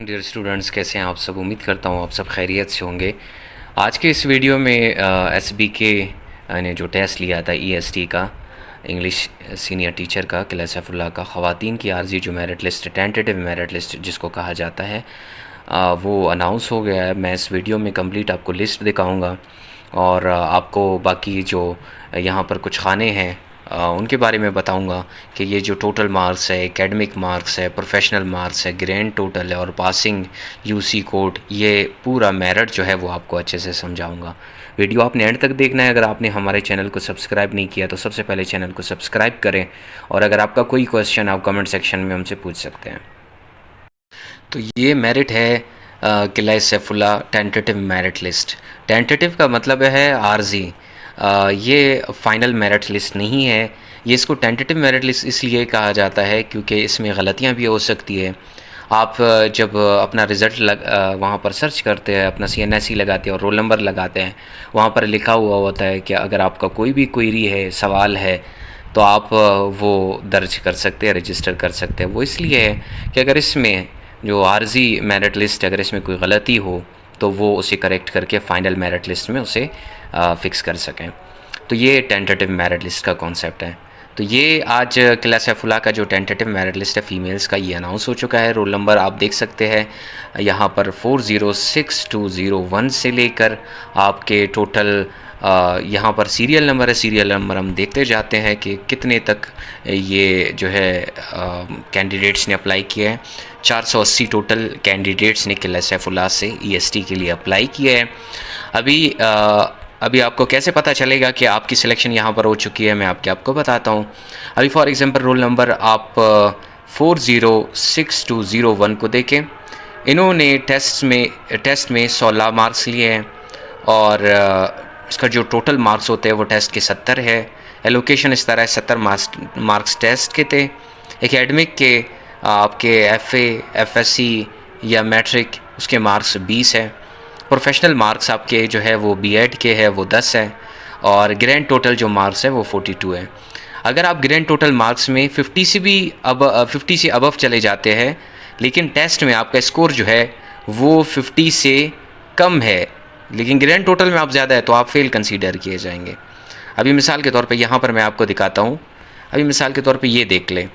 Dear students, कैसे हैं आप सब। उम्मीद करता हूँ आप सब खैरियत से होंगे। आज के इस वीडियो में एसबीके ने जो टेस्ट लिया था ईएसटी का, इंग्लिश सीनियर टीचर का, किला सैफुल्लाह का, ख़वातीन की आर्जी जो merit list, tentative merit list जिसको कहा जाता है, वो अनाउंस हो गया है। मैं इस वीडियो में कंप्लीट आपको लिस्ट दिखाऊंगा और आपको बाकी जो यहाँ पर कुछ खाने हैं उनके बारे में बताऊंगा कि ये जो टोटल मार्क्स है, एकेडमिक मार्क्स है, प्रोफेशनल मार्क्स है, ग्रैंड टोटल है और पासिंग यूसी कोड, ये पूरा मेरिट जो है वो आपको अच्छे से समझाऊंगा। वीडियो आपने एंड तक देखना है। अगर आपने हमारे चैनल को सब्सक्राइब नहीं किया तो सबसे पहले चैनल को सब्सक्राइब करें, और अगर आपका कोई क्वेश्चन आप कमेंट सेक्शन में हमसे पूछ सकते हैं। तो ये मेरिट है Qila Saifullah tentative merit list. Tentative का मतलब है आर्जी। ये फ़ाइनल मेरिट लिस्ट नहीं है। ये इसको टेंटेटिव मेरिट लिस्ट इसलिए कहा जाता है क्योंकि इसमें गलतियां भी हो सकती है। आप जब अपना रिज़ल्ट वहाँ पर सर्च करते हैं, अपना CNSE लगाते हैं और रोल नंबर लगाते हैं, वहाँ पर लिखा हुआ होता है कि अगर आपका कोई भी क्वेरी है, सवाल है, तो आप वो दर्ज कर सकते हैं, रजिस्टर कर सकते हैं। वो इसलिए है कि अगर इसमें जो आर्जी मेरिट लिस्ट, अगर इसमें कोई गलती हो तो वो उसे करेक्ट करके फ़ाइनल मेरिट लिस्ट में उसे फ़िक्स कर सकें। तो ये टेंटेटिव मेरिट लिस्ट का कॉन्सेप्ट है। तो ये आज किला सैफुल्लाह का जो टेंटेटिव मेरिट लिस्ट है फ़ीमेल्स का, ये अनाउंस हो चुका है। रोल नंबर आप देख सकते हैं यहाँ पर 406201 से लेकर आपके टोटल यहाँ पर सीरियल नंबर है। सीरियल नंबर हम देखते जाते हैं कि कितने तक ये जो है कैंडिडेट्स ने अप्लाई किया है। 480 टोटल कैंडिडेट्स ने किला सैफुल्लाह से ईएसटी के लिए अप्लाई किया है। अभी आपको कैसे पता चलेगा कि आपकी सिलेक्शन यहाँ पर हो चुकी है, मैं आपको बताता हूँ। अभी फॉर एग्जांपल रोल नंबर आप 406201 को देखें। इन्होंने टेस्ट में 16 मार्क्स लिए हैं और इसका जो टोटल मार्क्स होते हैं वो टेस्ट के 70 है। एलोकेशन इस तरह है, 70 मार्क्स टेस्ट के थे। एकेडमिक के आपके FA, FSC या मैट्रिक, उसके मार्क्स 20 है। प्रोफेशनल मार्क्स आपके जो है वो B.Ed के है, वो 10 है। और ग्रैंड टोटल जो मार्क्स है वो 42 है। अगर आप ग्रैंड टोटल मार्क्स में 50 से अबव चले जाते हैं, लेकिन टेस्ट में आपका स्कोर जो है वो 50 से कम है, लेकिन ग्रैंड टोटल में आप ज़्यादा है, तो आप फेल कंसीडर किए जाएंगे। अभी मिसाल के तौर पे यहाँ पर मैं आपको दिखाता हूँ। अभी मिसाल के तौर पे ये देख लें,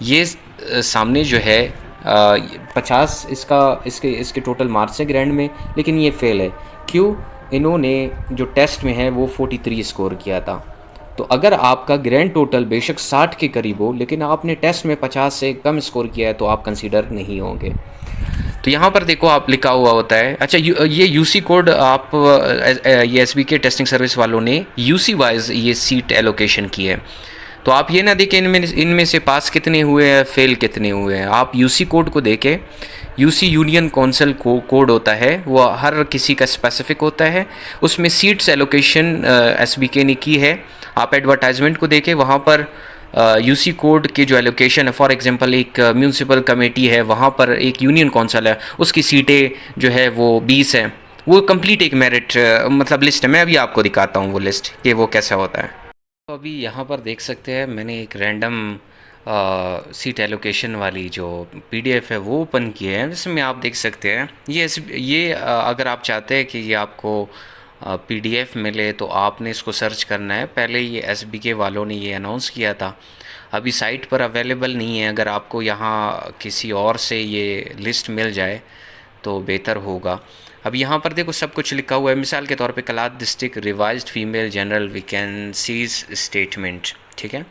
ये सामने जो है 50 इसके टोटल मार्क्स है ग्रैंड में, लेकिन ये फेल है। क्यों? इन्होंने जो टेस्ट में है वो 43 स्कोर किया था। तो अगर आपका ग्रैंड टोटल बेशक 60 के करीब हो, लेकिन आपने टेस्ट में 50 से कम स्कोर किया है, तो आप कंसीडर नहीं होंगे। तो यहाँ पर देखो, आप लिखा हुआ होता है। अच्छा, ये यूसी कोड आप ये एसबीके टेस्टिंग सर्विस वालों ने यूसी वाइज ये सीट एलोकेशन की है। तो आप ये ना देखें इनमें से पास कितने हुए हैं, फेल कितने हुए हैं। आप यूसी कोड को देखें। यूसी यूनियन काउंसिल कोड होता है, वो हर किसी का स्पेसिफिक होता है। उसमें सीट्स एलोकेशन एसबीके ने की है। आप एडवर्टाइजमेंट को देखें, वहाँ पर यूसी कोड की जो एलोकेशन है, फॉर एग्जांपल एक म्यूनसिपल कमेटी है, वहाँ पर एक यूनियन काउंसिल है, उसकी सीटें जो है वो 20 हैं। वो कंप्लीट एक मेरिट मतलब लिस्ट है। मैं अभी आपको दिखाता हूँ वो लिस्ट कि वो कैसा होता है। तो अभी यहाँ पर देख सकते हैं, मैंने एक रैंडम सीट एलोकेशन वाली जो PDF है वो ओपन किए हैं। इसमें आप देख सकते हैं ये अगर आप चाहते हैं कि ये आपको PDF मिले तो आपने इसको सर्च करना है। पहले ये SBK वालों ने ये अनाउंस किया था, अभी साइट पर अवेलेबल नहीं है। अगर आपको यहाँ किसी और से ये लिस्ट मिल जाए तो बेहतर होगा। अब यहाँ पर देखो सब कुछ लिखा हुआ है। मिसाल के तौर पे कलात district revised female general vacancies statement, ठीक है।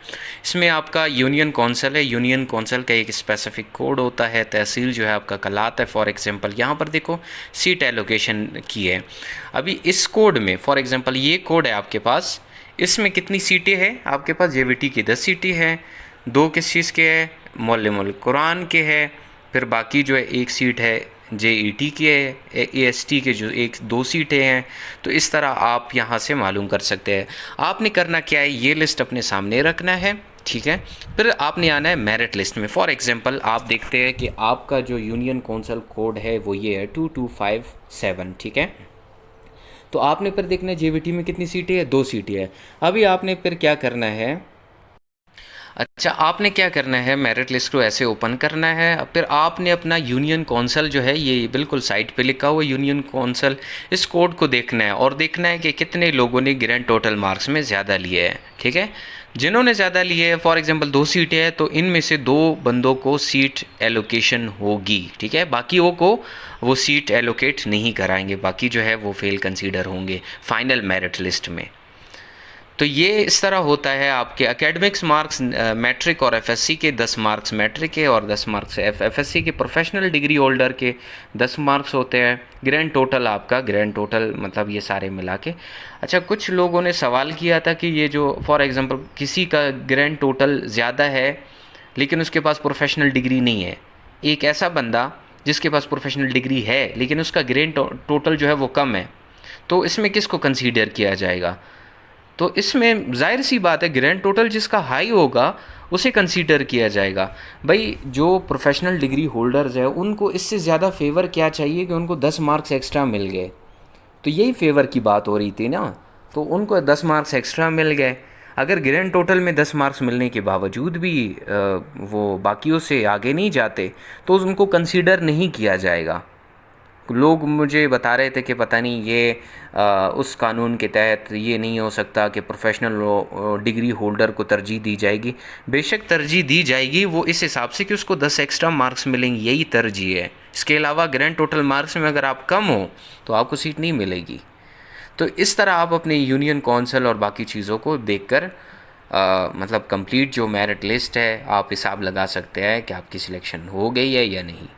इसमें आपका यूनियन काउंसिल है, यूनियन काउंसिल का एक स्पेसिफिक कोड होता है। तहसील जो है आपका कलात है। फॉर एग्जांपल यहाँ पर देखो सीट एलोकेशन की है। अभी इस कोड में फॉर एग्जांपल ये कोड है आपके पास, इसमें कितनी सीटें हैं आपके पास? JVT की 10 सीटें हैं, 2 किस चीज़ के है? मुअल्लिमुल कुरान के है। फिर बाकी जो है एक सीट है JET की है, AST के जो 1-2 सीटें हैं। तो इस तरह आप यहाँ से मालूम कर सकते हैं। आपने करना क्या है, ये लिस्ट अपने सामने रखना है, ठीक है। फिर आपने आना है मेरिट लिस्ट में। फॉर एग्जांपल आप देखते हैं कि आपका जो यूनियन काउंसिल कोड है वो ये है 2257, ठीक है। तो आपने फिर देखना है JVT में कितनी सीटें हैं? 2 सीटें हैं। अभी आपने फिर क्या करना है, अच्छा, आपने क्या करना है, मेरिट लिस्ट को ऐसे ओपन करना है, फिर आपने अपना यूनियन कौंसल जो है, ये बिल्कुल साइट पे लिखा हुआ यूनियन कौंसल, इस कोड को देखना है और देखना है कि कितने लोगों ने ग्रैंड टोटल मार्क्स में ज़्यादा लिए हैं। ठीक है, जिन्होंने ज़्यादा लिए हैं, फॉर एग्जांपल 2 सीटें हैं तो इनमें से 2 बंदों को सीट एलोकेशन होगी। ठीक है, बाकियों को वो सीट एलोकेट नहीं कराएंगे, बाकी जो है वो फेल कंसीडर होंगे फाइनल मेरिट लिस्ट में। तो ये इस तरह होता है। आपके एकेडमिक्स मार्क्स मैट्रिक और एफएससी के 10 मार्क्स मैट्रिक के और 10 मार्क्स एफएससी के प्रोफेशनल डिग्री होल्डर के 10 मार्क्स होते हैं। ग्रैंड टोटल आपका, ग्रैंड टोटल मतलब ये सारे मिला के। अच्छा, कुछ लोगों ने सवाल किया था कि ये जो फॉर एग्जांपल किसी का ग्रैंड टोटल ज़्यादा है लेकिन उसके पास प्रोफेशनल डिग्री नहीं है, एक ऐसा बंदा जिसके पास प्रोफेशनल डिग्री है लेकिन उसका ग्रैंड टोटल जो है वो कम है, तो इसमें किसको कंसीडर किया जाएगा? तो इसमें ज़ाहिर सी बात है, ग्रैंड टोटल जिसका हाई होगा उसे कंसीडर किया जाएगा। भाई जो प्रोफेशनल डिग्री होल्डर्स है उनको इससे ज़्यादा फेवर क्या चाहिए कि उनको 10 मार्क्स एक्स्ट्रा मिल गए, तो यही फेवर की बात हो रही थी ना। तो उनको 10 मार्क्स एक्स्ट्रा मिल गए। अगर ग्रैंड टोटल में 10 मार्क्स मिलने के बावजूद भी वो बाकियों से आगे नहीं जाते तो उनको कंसीडर नहीं किया जाएगा। लोग मुझे बता रहे थे कि पता नहीं ये उस कानून के तहत ये नहीं हो सकता कि प्रोफेशनल डिग्री होल्डर को तरजीह दी जाएगी। बेशक तरजीह दी जाएगी, वो इस हिसाब से कि उसको 10 एक्स्ट्रा मार्क्स मिलेंगे, यही तरजीह है। इसके अलावा ग्रैंड टोटल मार्क्स में अगर आप कम हो तो आपको सीट नहीं मिलेगी। तो इस तरह आप अपने यूनियन कौंसिल और बाकी चीज़ों को देखकर मतलब कंप्लीट जो मेरिट लिस्ट है आप हिसाब लगा सकते हैं कि आपकी सिलेक्शन हो गई है या नहीं।